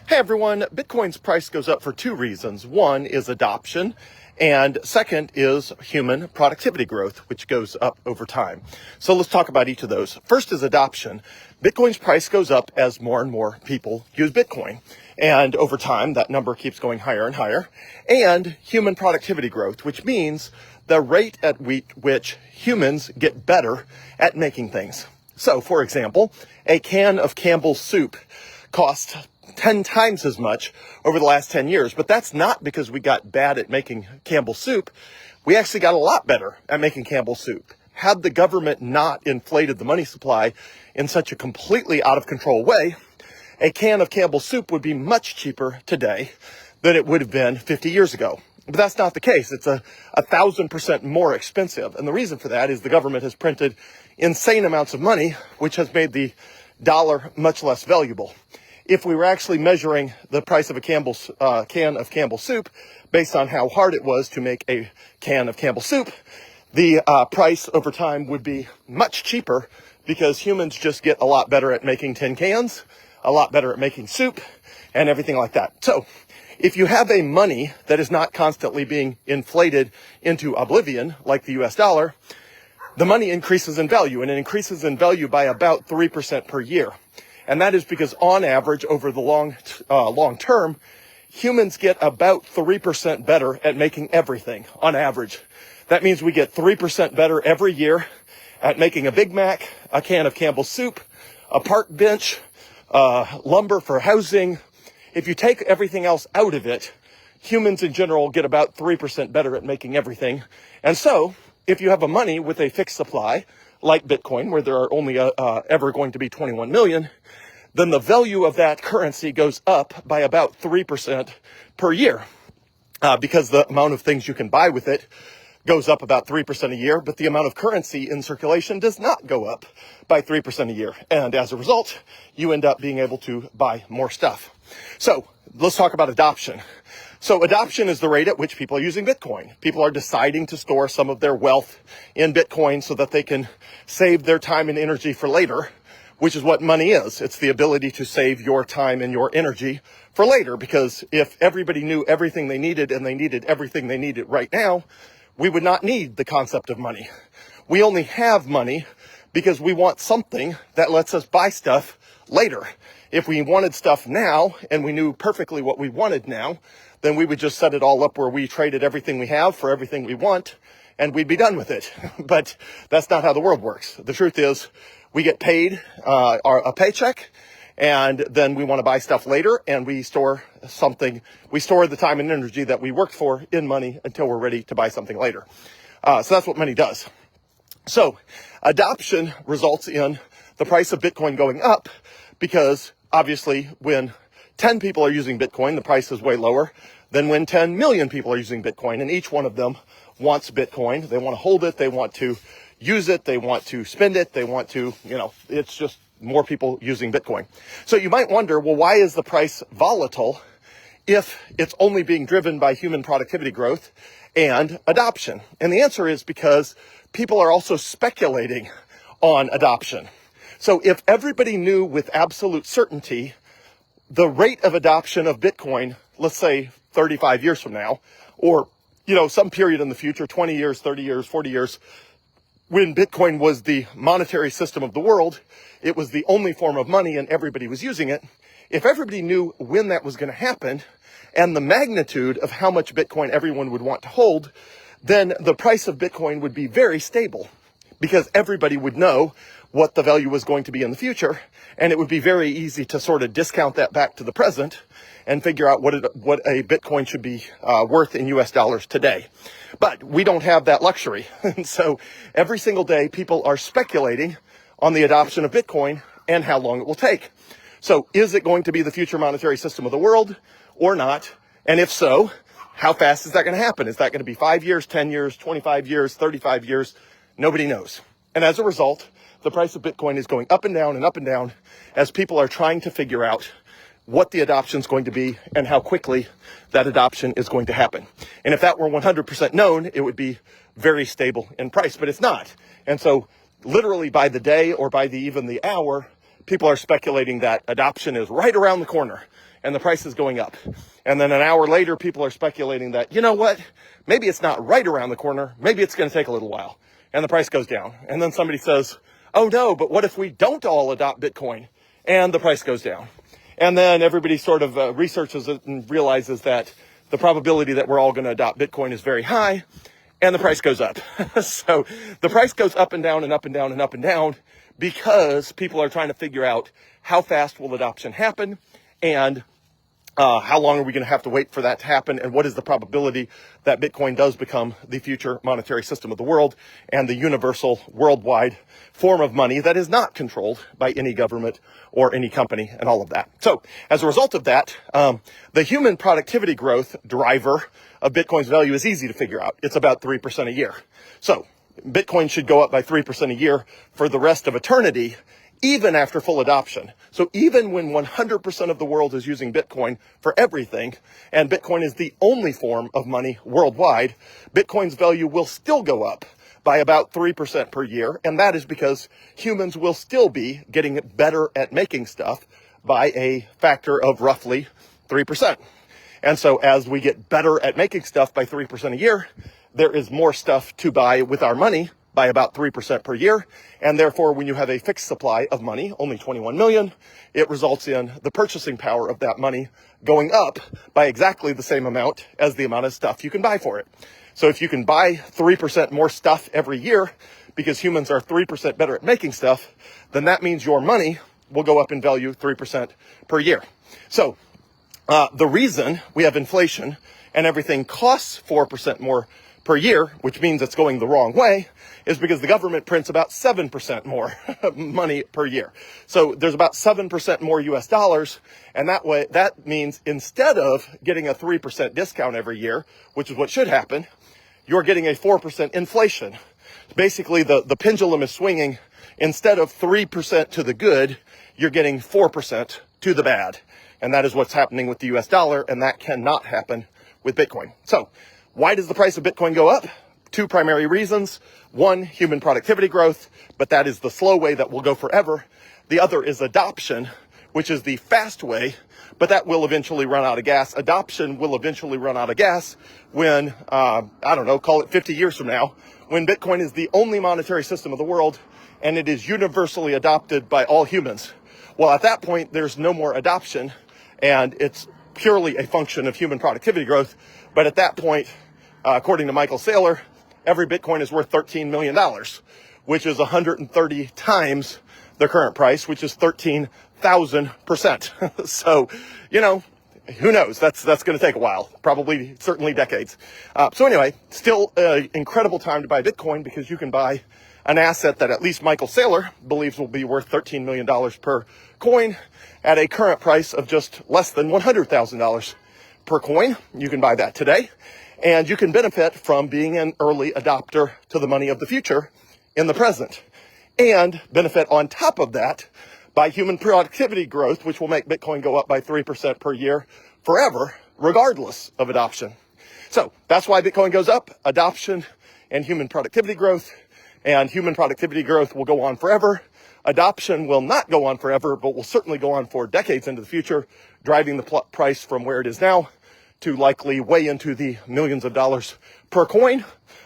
Hey everyone, Bitcoin's price goes up for two reasons. One is adoption, and second is human productivity growth, which goes up over time. So let's talk about each of those. First is adoption. Bitcoin's price goes up as more and more people use Bitcoin. And over time, that number keeps going higher and higher. And human productivity growth, which means the rate at which humans get better at making things. So, for example, a can of Campbell's soup costs 10 times as much over the last 10 years. But that's not because we got bad at making Campbell's soup. We actually got a lot better at making Campbell's soup. Had the government not inflated the money supply in such a completely out of control way, a can of Campbell's soup would be much cheaper today than it would have been 50 years ago. But that's not the case. It's 1,000% more expensive. And the reason for that is the government has printed insane amounts of money, which has made the dollar much less valuable. If we were actually measuring the price of a can of Campbell's soup based on how hard it was to make a can of Campbell's soup, the price over time would be much cheaper because humans just get a lot better at making tin cans, a lot better at making soup, and everything like that. So if you have a money that is not constantly being inflated into oblivion, like the US dollar, the money increases in value, and it increases in value by about 3% per year. And that is because on average, over the long term, humans get about 3% better at making everything on average. That means we get 3% better every year at making a Big Mac, a can of Campbell's soup, a park bench, lumber for housing. If you take everything else out of it, humans in general get about 3% better at making everything. And so if you have a money with a fixed supply, like Bitcoin, where there are only ever going to be 21 million, then the value of that currency goes up by about 3% per year, because the amount of things you can buy with it goes up about 3% a year, but the amount of currency in circulation does not go up by 3% a year. And as a result, you end up being able to buy more stuff. So let's talk about adoption. So adoption is the rate at which people are using Bitcoin. People are deciding to store some of their wealth in Bitcoin so that they can save their time and energy for later, which is what money is. It's the ability to save your time and your energy for later, because if everybody knew everything they needed and they needed everything they needed right now, we would not need the concept of money. We only have money because we want something that lets us buy stuff later. If we wanted stuff now and we knew perfectly what we wanted now, then we would just set it all up where we traded everything we have for everything we want and we'd be done with it. But that's not how the world works. The truth is we get paid a paycheck, and then we want to buy stuff later, and we store the time and energy that we worked for in money until we're ready to buy something later. So that's what money does. So adoption results in the price of Bitcoin going up because obviously when 10 people are using Bitcoin, the price is way lower than when 10 million people are using Bitcoin, and each one of them wants Bitcoin. They want to hold it. They want to use it. They want to spend it. They want to, it's just more people using Bitcoin. So you might wonder, well, why is the price volatile if it's only being driven by human productivity growth and adoption? And the answer is because people are also speculating on adoption. So if everybody knew with absolute certainty the rate of adoption of Bitcoin, let's say 35 years from now, or, some period in the future, 20 years, 30 years, 40 years, when Bitcoin was the monetary system of the world, it was the only form of money and everybody was using it. If everybody knew when that was going to happen and the magnitude of how much Bitcoin everyone would want to hold, then the price of Bitcoin would be very stable because everybody would know what the value was going to be in the future, and it would be very easy to sort of discount that back to the present and figure out what a Bitcoin should be worth in US dollars today. But we don't have that luxury. And so every single day people are speculating on the adoption of Bitcoin and how long it will take. So is it going to be the future monetary system of the world or not? And if so, how fast is that going to happen? Is that going to be 5 years, 10 years, 25 years, 35 years? Nobody knows. And as a result, the price of Bitcoin is going up and down as people are trying to figure out what the adoption is going to be and how quickly that adoption is going to happen. And if that were 100% known, it would be very stable in price, but it's not. And so literally by the day or by even the hour, people are speculating that adoption is right around the corner and the price is going up. And then an hour later, people are speculating that, you know what, maybe it's not right around the corner. Maybe it's going to take a little while and the price goes down. And then somebody says, oh no, but what if we don't all adopt Bitcoin and the price goes down? And then everybody sort of researches it and realizes that the probability that we're all going to adopt Bitcoin is very high and the price goes up. So the price goes up and down and up and down and up and down because people are trying to figure out how fast will adoption happen and how long are we going to have to wait for that to happen? And what is the probability that Bitcoin does become the future monetary system of the world and the universal worldwide form of money that is not controlled by any government or any company and all of that. So as a result of that, the human productivity growth driver of Bitcoin's value is easy to figure out. It's about 3% a year. So Bitcoin should go up by 3% a year for the rest of eternity, even after full adoption. So even when 100% of the world is using Bitcoin for everything, and Bitcoin is the only form of money worldwide, Bitcoin's value will still go up by about 3% per year. And that is because humans will still be getting better at making stuff by a factor of roughly 3%. And so as we get better at making stuff by 3% a year, there is more stuff to buy with our money by about 3% per year. And therefore, when you have a fixed supply of money, only 21 million, it results in the purchasing power of that money going up by exactly the same amount as the amount of stuff you can buy for it. So if you can buy 3% more stuff every year because humans are 3% better at making stuff, then that means your money will go up in value 3% per year. So the reason we have inflation and everything costs 4% more per year, which means it's going the wrong way, is because the government prints about 7% more money per year. So there's about 7% more US dollars. And that way, that means instead of getting a 3% discount every year, which is what should happen, you're getting a 4% inflation. Basically, the pendulum is swinging. Instead of 3% to the good, you're getting 4% to the bad. And that is what's happening with the US dollar. And that cannot happen with Bitcoin. So why does the price of Bitcoin go up? Two primary reasons. One, human productivity growth, but that is the slow way that will go forever. The other is adoption, which is the fast way, but that will eventually run out of gas. Adoption will eventually run out of gas when, call it 50 years from now, when Bitcoin is the only monetary system of the world and it is universally adopted by all humans. Well, at that point, there's no more adoption and it's purely a function of human productivity growth. But at that point, according to Michael Saylor, every Bitcoin is worth $13 million, which is 130 times the current price, which is 13,000%. So, who knows? That's going to take a while, probably, certainly decades. So anyway, still an incredible time to buy Bitcoin because you can buy an asset that at least Michael Saylor believes will be worth $13 million per coin at a current price of just less than $100,000 per coin. You can buy that today. And you can benefit from being an early adopter to the money of the future in the present. And benefit on top of that by human productivity growth, which will make Bitcoin go up by 3% per year forever, regardless of adoption. So that's why Bitcoin goes up, adoption and human productivity growth. And human productivity growth will go on forever. Adoption will not go on forever, but will certainly go on for decades into the future, driving the price from where it is now to likely way into the millions of dollars per coin.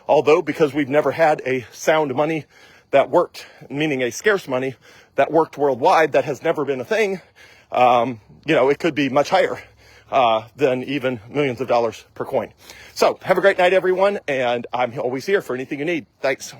Although, because we've never had a sound money that worked, meaning a scarce money that worked worldwide, that has never been a thing, it could be much higher than even millions of dollars per coin. So have a great night, everyone. And I'm always here for anything you need. Thanks.